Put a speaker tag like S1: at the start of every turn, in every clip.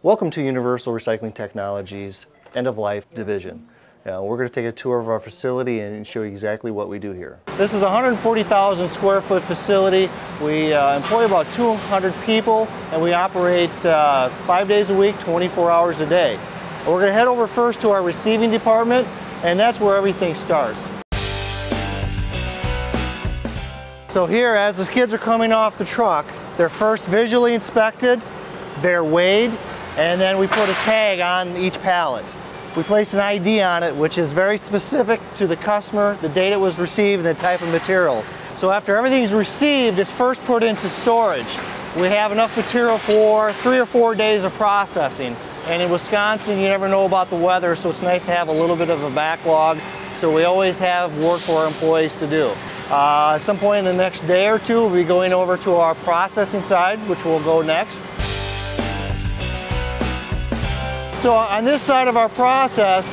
S1: Welcome to Universal Recycling Technologies End-of-Life Division. We're going to take a tour of our facility and show you exactly what we do here. This is a 140,000 square foot facility. We employ about 200 people and we operate 5 days a week, 24 hours a day. We're going to head over first to our receiving department, and that's where everything starts. So here, as the skids are coming off the truck, they're first visually inspected, they're weighed, and then we put a tag on each pallet. We place an ID on it, which is very specific to the customer, the date it was received, and the type of materials. So after everything's received, it's first put into storage. We have enough material for 3 or 4 days of processing. And in Wisconsin, you never know about the weather, so it's nice to have a little bit of a backlog. So we always have work for our employees to do. At some point in the next day or two, we'll be going over to our processing side, which will go next. So on this side of our process,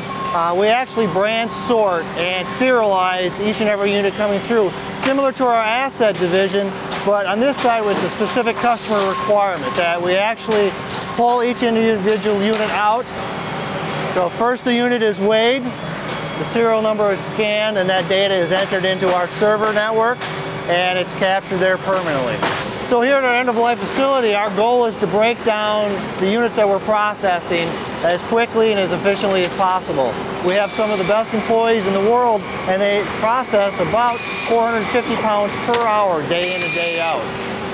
S1: we actually brand sort and serialize each and every unit coming through, similar to our asset division, but on this side with a specific customer requirement that we actually pull each individual unit out. So first the unit is weighed, the serial number is scanned, and that data is entered into our server network, and it's captured there permanently. So here at our end-of-life facility, our goal is to break down the units that we're processing as quickly and as efficiently as possible. We have some of the best employees in the world, and they process about 450 pounds per hour, day in and day out.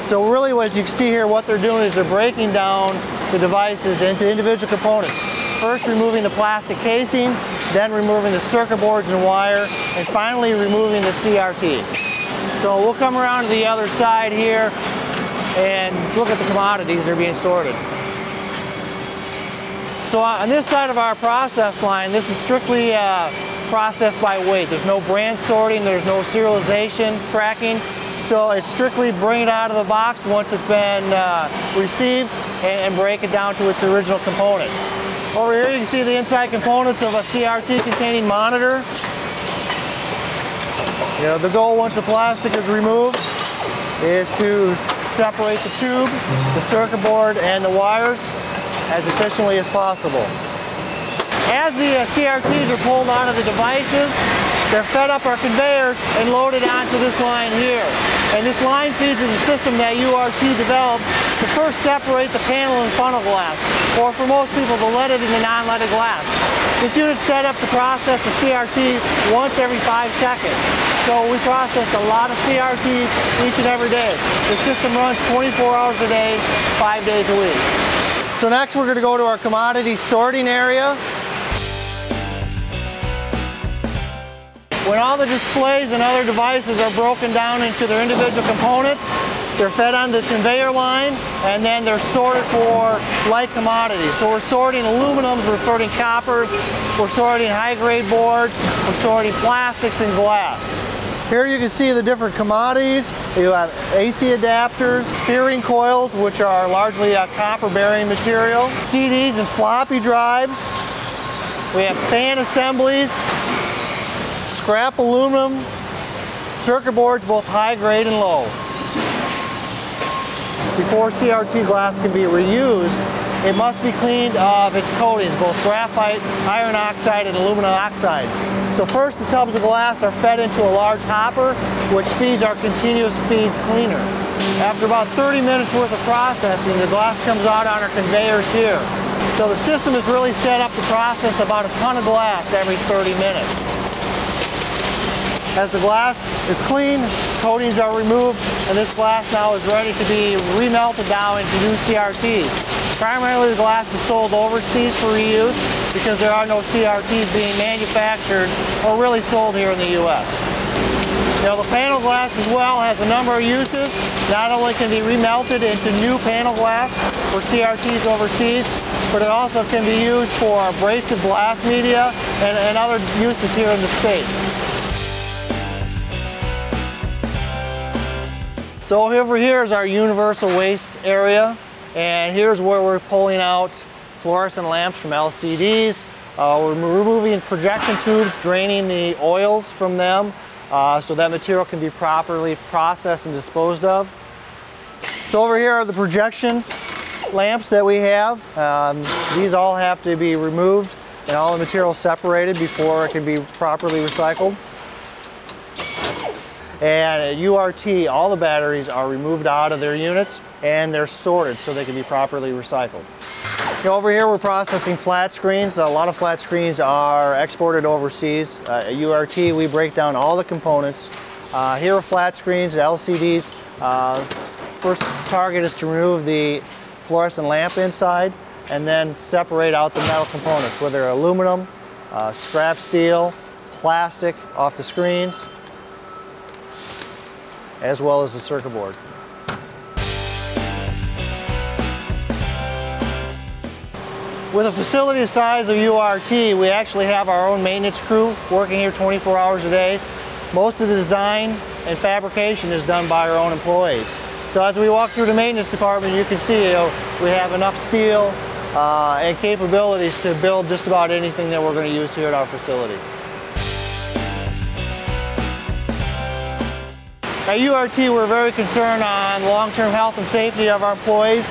S1: So really, as you can see here, what they're doing is they're breaking down the devices into individual components. First removing the plastic casing, then removing the circuit boards and wire, and finally removing the CRT. So we'll come around to the other side here and look at the commodities that are being sorted. So on this side of our process line, this is strictly processed by weight. There's no brand sorting, there's no serialization tracking. So it's strictly bring it out of the box once it's been received and break it down to its original components. Over here you can see the inside components of a CRT containing monitor. The goal once the plastic is removed is to separate the tube, the circuit board, and the wires as efficiently as possible. As the CRTs are pulled out of the devices, they're fed up our conveyors and loaded onto this line here. And this line feeds into the system that URT developed to first separate the panel and funnel glass, or for most people, the leaded and the non-leaded glass. This unit's set up to process the CRT once every 5 seconds. So we process a lot of CRTs each and every day. The system runs 24 hours a day, 5 days a week. So next we're going to go to our commodity sorting area. When all the displays and other devices are broken down into their individual components, they're fed on the conveyor line, and then they're sorted for light commodities. So we're sorting aluminums, we're sorting coppers, we're sorting high-grade boards, we're sorting plastics and glass. Here you can see the different commodities. You have AC adapters, steering coils, which are largely a copper-bearing material, CDs and floppy drives. We have fan assemblies, scrap aluminum, circuit boards, both high-grade and low. Before CRT glass can be reused, it must be cleaned of its coatings, both graphite, iron oxide, and aluminum oxide. So first the tubs of glass are fed into a large hopper, which feeds our continuous feed cleaner. After about 30 minutes worth of processing, the glass comes out on our conveyors here. So the system is really set up to process about a ton of glass every 30 minutes. As the glass is cleaned, coatings are removed, and this glass now is ready to be remelted down into new CRTs. Primarily the glass is sold overseas for reuse because there are no CRTs being manufactured or really sold here in the U.S. The panel glass as well has a number of uses. Not only can be remelted into new panel glass for CRTs overseas, but it also can be used for abrasive glass media and other uses here in the States. So over here is our universal waste area, and here's where we're pulling out fluorescent lamps from LCDs. We're removing projection tubes, draining the oils from them so that material can be properly processed and disposed of. So over here are the projection lamps that we have. These all have to be removed and all the material separated before it can be properly recycled. And at URT, all the batteries are removed out of their units and they're sorted so they can be properly recycled. Over here we're processing flat screens. A lot of flat screens are exported overseas. At URT we break down all the components. Here are flat screens, LCDs. First target is to remove the fluorescent lamp inside and then separate out the metal components, whether they're aluminum, scrap steel, plastic off the screens, as well as the circuit board. With a facility the size of URT, we actually have our own maintenance crew working here 24 hours a day. Most of the design and fabrication is done by our own employees. So as we walk through the maintenance department, you can see we have enough steel and capabilities to build just about anything that we're going to use here at our facility. At URT, we're very concerned on long-term health and safety of our employees.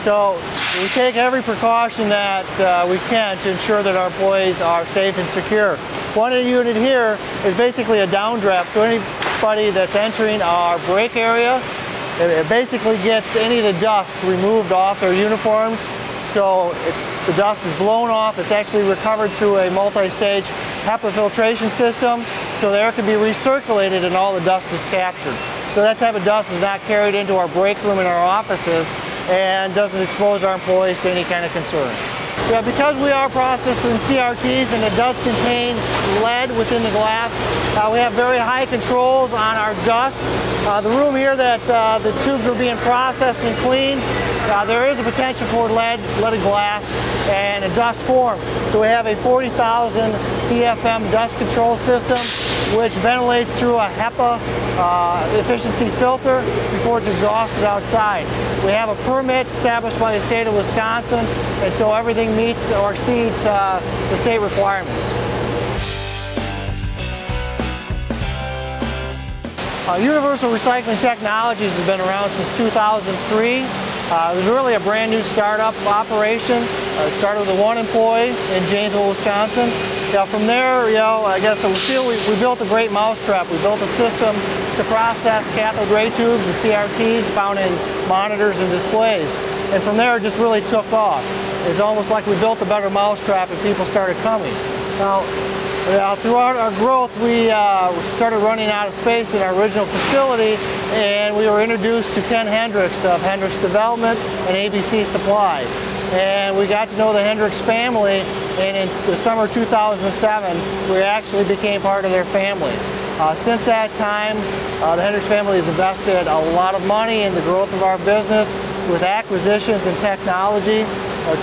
S1: So we take every precaution that we can to ensure that our employees are safe and secure. One unit here is basically a downdraft, so anybody that's entering our break area, it basically gets any of the dust removed off their uniforms. So the dust is blown off. It's actually recovered through a multi-stage HEPA filtration system, so the air can be recirculated and all the dust is captured. So that type of dust is not carried into our break room in our offices and doesn't expose our employees to any kind of concern. Yeah, because we are processing CRTs and it does contain lead within the glass, we have very high controls on our dust. The room here that the tubes are being processed and cleaned, there is a potential for leaded glass and a dust form. So we have a 40,000 CFM dust control system which ventilates through a HEPA efficiency filter before it's exhausted outside. We have a permit established by the state of Wisconsin, and so everything meets or exceeds the state requirements. Universal Recycling Technologies has been around since 2003. It was really a brand new startup operation. It started with one employee in Janesville, Wisconsin. From there, I guess we feel we built a great mousetrap. We built a system to process cathode ray tubes and CRTs found in monitors and displays. And from there, it just really took off. It's almost like we built a better mousetrap and people started coming. Now, throughout our growth, we started running out of space in our original facility, and we were introduced to Ken Hendricks of Hendricks Development and ABC Supply. And we got to know the Hendricks family, and in the summer of 2007, we actually became part of their family. Since that time, the Hendricks family has invested a lot of money in the growth of our business with acquisitions and technology.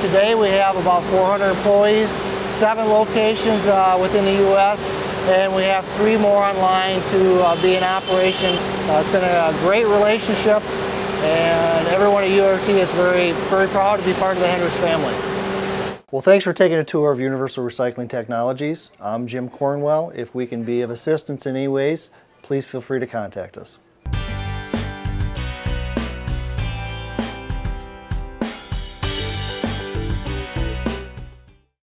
S1: Today we have about 400 employees, 7 locations within the U.S., and we have 3 more online to be in operation. It's been a great relationship, and everyone at URT is very, very proud to be part of the Hendricks family. Well, thanks for taking a tour of Universal Recycling Technologies. I'm Jim Cornwell. If we can be of assistance in any ways, please feel free to contact us.